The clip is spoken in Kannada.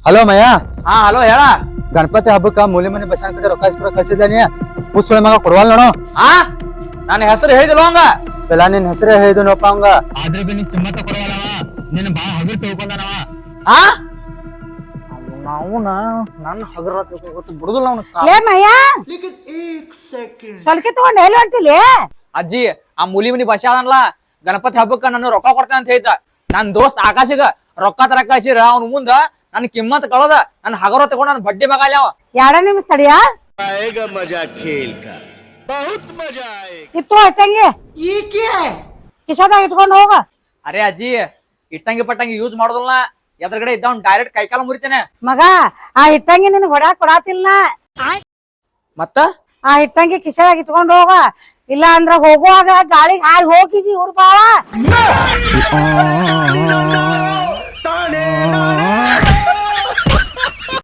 ಹಲೋ ಮಯ್ಯ, ಹಾ ಹಲೋ ಹೇಳ. ಗಣಪತಿ ಹಬ್ಬಕ್ಕ ಮೂಲಿ ಮನೆ ಬಸಣ್ಣ ಕಡೆ ರೊಕ್ಕ ಇಸ್ಕೊಳಕ್ ಕಳ್ಸಿದ್ದಾನಿ. ಹುಸುಳೆ ಮಗ ಕೊಡವಲ್ ನೋಡು. ಹಾ ನನ್ನ ಹೆಸರು ಹೇಳಿದಿಲ್ಲ ಹಂಗ. ಬೆಲ್ಲ ನಿನ್ ಹೆಸರೇ ಹೇಳಿದನಪ್ಪ ಅವಂಗ. ಆದ್ರೆ ಬಿ ನೀನ್ ಕಿಮ್ಮತ್ತ ಕೊಡವಲ್ಲವ, ನಿನ್ನ ಬಾಳ ಹಗರ್ ತಿಳ್ಕೊಂಡನವ. ಹಾ ನಾವುನ ನನ್ನ ಹಗರ ಗೊತ್ತು ಬಿಡುದಿಲ್ಲ ಅವನು. ಏ ಮಯ್ಯ ಸಲ್ಕೆ ತಗೊಂಡ್ ಎಲ್ಲಿ ಹೊಂಟಿಲಿ? ಅಜ್ಜಿ ಆ ಮೂಲಿ ಮನಿ ಬಸ ಅದನ್ಲ, ಗಣಪತಿ ಹಬ್ಬಕ್ಕ ನನ್ನ ರೊಕ್ಕ ಕೊಡ್ತೇನೆ ಅಂತ ಹೇಳ್ತ. ನನ್ ದೋಸ್ತ್ ಆಕಾಶಿಗ ರೊಕ್ಕ ತರ ಕಳ್ಸಿರ ಅವ್ನ ಮುಂದ ನನ್ ಕಿಮ್ಮತ್ ಕಳದ ನನ್ ಹಗರ ತಗೊಂಡ್ ನನ್ ಬಡ್ಡಿ ಮಗ ಅಲ್ಲ ಅವ. 2 ನಿಮಿಷ ತಡಿಯ. ಇತ್ತು ಇಟ್ಟಂಗಿ ಕಿಶಾದಾಗ ಇಟ್ಕೊಂಡು ಹೋಗ. ಅರೆ ಅಜ್ಜಿ ಇಟ್ಟಂಗಿ ಪಟ್ಟಂಗಿ ಯೂಸ್ ಮಾಡೋದಿಲ್ಲ, ಎದುರುಗಡೆ ಇದ್ದವ್ ಡೈರೆಕ್ಟ್ ಕೈಕಾಲ ಮುರಿತೇನೆ. ಮಗ ಆ ಇಟ್ಟಂಗಿ ನಿನ್ ಹೊಡ್ಯಾಕ್ ಕೊಡಾತಿಲ್ಲ. ಮತ್ತ ಆ ಇಟ್ಟಂಗಿ ಕಿಶಾದಾಗ ಇಟ್ಕೊಂಡು ಹೋಗ, ಇಲ್ಲ ಅಂದ್ರ ಹೋಗುವಾಗ ಗಾಳಿಗೆ ಹಾರಿ ಹೋಗಿದ್ವಿ ಊರ್ ಬಾಳ.